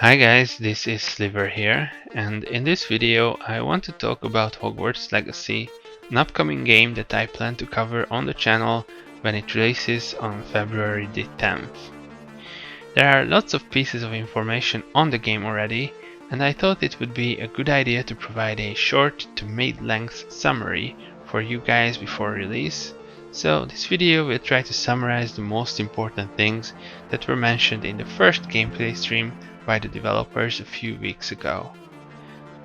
Hi guys, this is Sliver here, and in this video I want to talk about Hogwarts Legacy, an upcoming game that I plan to cover on the channel when it releases on February the 10th. There are lots of pieces of information on the game already, and I thought it would be a good idea to provide a short to mid-length summary for you guys before release. So this video will try to summarize the most important things that were mentioned in the first gameplay stream by the developers a few weeks ago.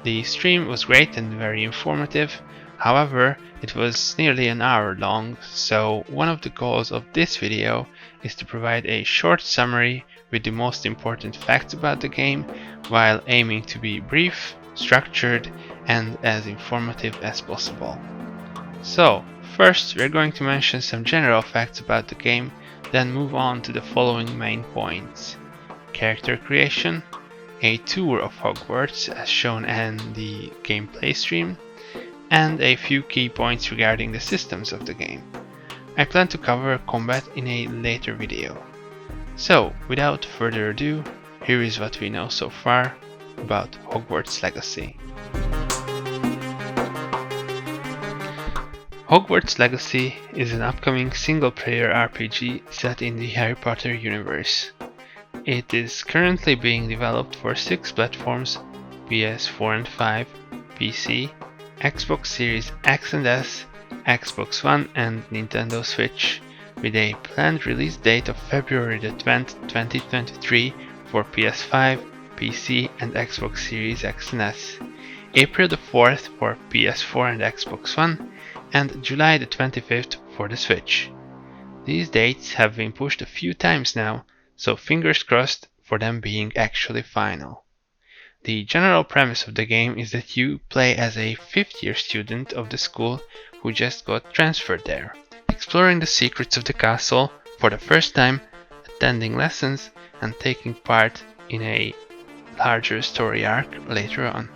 The stream was great and very informative, however it was nearly an hour long, so one of the goals of this video is to provide a short summary with the most important facts about the game, while aiming to be brief, structured and as informative as possible. So, first we're going to mention some general facts about the game, then move on to the following main points. Character creation, a tour of Hogwarts as shown in the gameplay stream, and a few key points regarding the systems of the game. I plan to cover combat in a later video. So, without further ado, here is what we know so far about Hogwarts Legacy. Hogwarts Legacy is an upcoming single-player RPG set in the Harry Potter universe. It is currently being developed for 6 platforms: PS4 and 5, PC, Xbox Series X and S, Xbox One and Nintendo Switch, with a planned release date of February the 20th, 2023 for PS5, PC and Xbox Series X and S, April the 4th for PS4 and Xbox One, and July the 25th for the Switch. These dates have been pushed a few times now, so fingers crossed for them being actually final. The general premise of the game is that you play as a 5th year student of the school who just got transferred there, exploring the secrets of the castle for the first time, attending lessons and taking part in a larger story arc later on.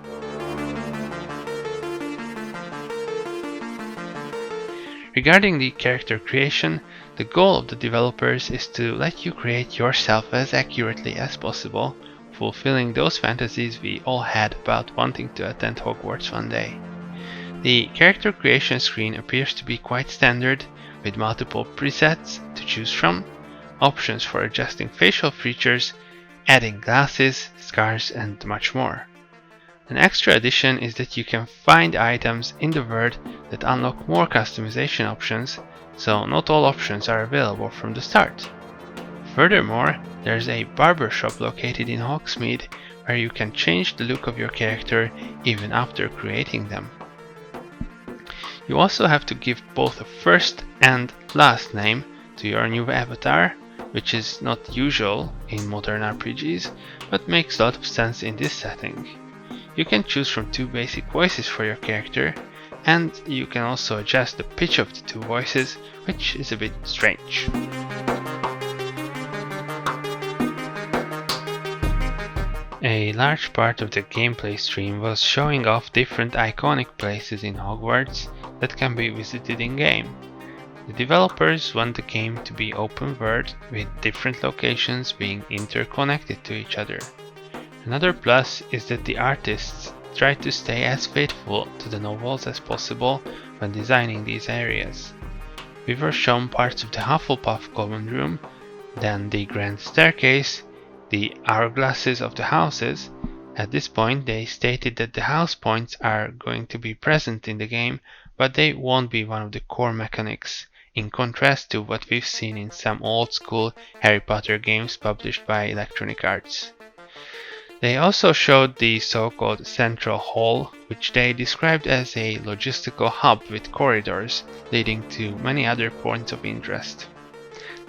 Regarding the character creation, the goal of the developers is to let you create yourself as accurately as possible, fulfilling those fantasies we all had about wanting to attend Hogwarts one day. The character creation screen appears to be quite standard, with multiple presets to choose from, options for adjusting facial features, adding glasses, scars and much more. An extra addition is that you can find items in the world that unlock more customization options, so not all options are available from the start. Furthermore, there's a barber shop located in Hogsmeade where you can change the look of your character even after creating them. You also have to give both a first and last name to your new avatar, which is not usual in modern RPGs, but makes a lot of sense in this setting. You can choose from 2 basic voices for your character, and you can also adjust the pitch of the 2 voices, which is a bit strange. A large part of the gameplay stream was showing off different iconic places in Hogwarts that can be visited in-game. The developers want the game to be open world, with different locations being interconnected to each other. Another plus is that the artists tried to stay as faithful to the novels as possible when designing these areas. We were shown parts of the Hufflepuff common room, then the grand staircase, the hourglasses of the houses. At this point they stated that the house points are going to be present in the game, but they won't be one of the core mechanics, in contrast to what we've seen in some old school Harry Potter games published by Electronic Arts. They also showed the so-called Central Hall, which they described as a logistical hub with corridors leading to many other points of interest.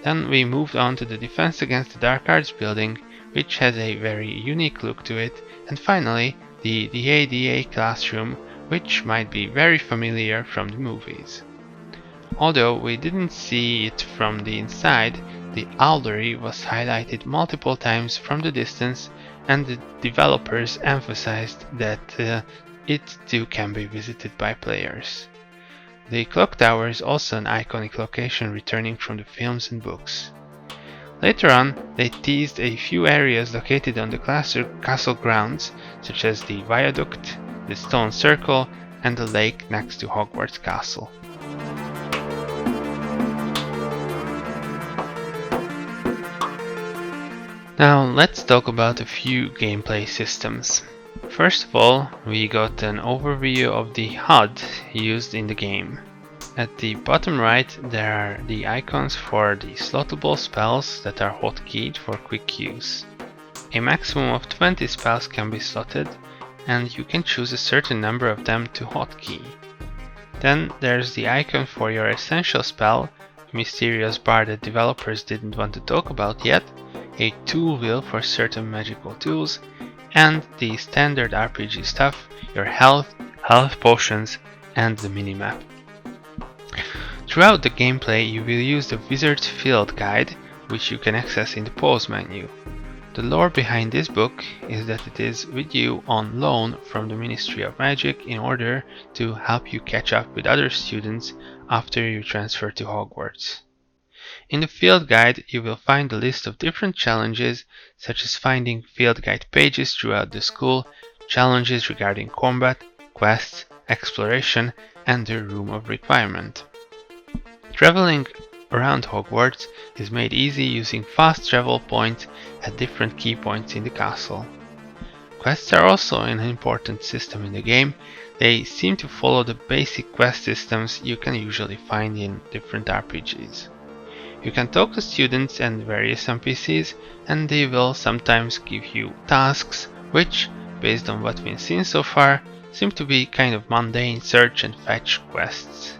Then we moved on to the Defense Against the Dark Arts building, which has a very unique look to it, and finally the DADA classroom, which might be very familiar from the movies. Although we didn't see it from the inside, the owlery was highlighted multiple times from the distance, and the developers emphasized that it too can be visited by players. The clock tower is also an iconic location returning from the films and books. Later on, they teased a few areas located on the castle grounds, such as the viaduct, the stone circle, and the lake next to Hogwarts Castle. Now let's talk about a few gameplay systems. First of all, we got an overview of the HUD used in the game. At the bottom right, there are the icons for the slottable spells that are hotkeyed for quick use. A maximum of 20 spells can be slotted, and you can choose a certain number of them to hotkey. Then there's the icon for your essential spell, a mysterious bar that developers didn't want to talk about yet, a tool wheel for certain magical tools, and the standard RPG stuff, your health potions, and the minimap. Throughout the gameplay, you will use the Wizard's Field Guide, which you can access in the pause menu. The lore behind this book is that it is with you on loan from the Ministry of Magic in order to help you catch up with other students after you transfer to Hogwarts. In the field guide, you will find a list of different challenges, such as finding field guide pages throughout the school, challenges regarding combat, quests, exploration, and the Room of Requirement. Traveling around Hogwarts is made easy using fast travel points at different key points in the castle. Quests are also an important system in the game. They seem to follow the basic quest systems you can usually find in different RPGs. You can talk to students and various NPCs, and they will sometimes give you tasks which, based on what we've seen so far, seem to be kind of mundane search and fetch quests.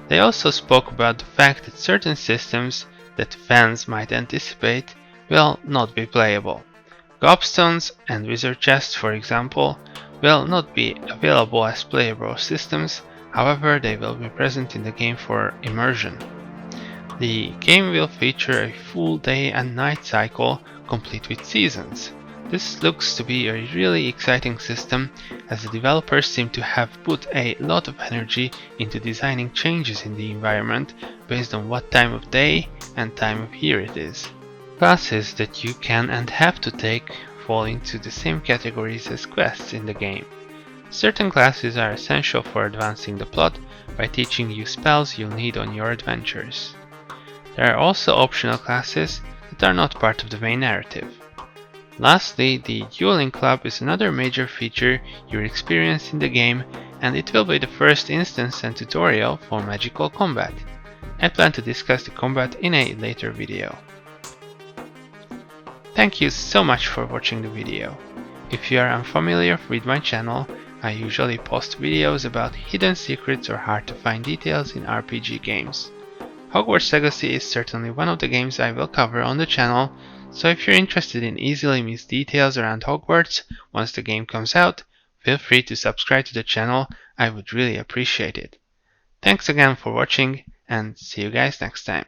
They also spoke about the fact that certain systems that fans might anticipate will not be playable. Gobstones and Wizard Chests, for example, will not be available as playable systems, however they will be present in the game for immersion. The game will feature a full day and night cycle complete with seasons. This looks to be a really exciting system, as the developers seem to have put a lot of energy into designing changes in the environment based on what time of day and time of year it is. Classes that you can and have to take fall into the same categories as quests in the game. Certain classes are essential for advancing the plot by teaching you spells you'll need on your adventures. There are also optional classes that are not part of the main narrative. Lastly, the Dueling Club is another major feature you'll experience in the game, and it will be the first instance and tutorial for magical combat. I plan to discuss the combat in a later video. Thank you so much for watching the video. If you are unfamiliar with my channel, I usually post videos about hidden secrets or hard to find details in RPG games. Hogwarts Legacy is certainly one of the games I will cover on the channel, so if you're interested in easily missed details around Hogwarts once the game comes out, feel free to subscribe to the channel, I would really appreciate it. Thanks again for watching, and see you guys next time.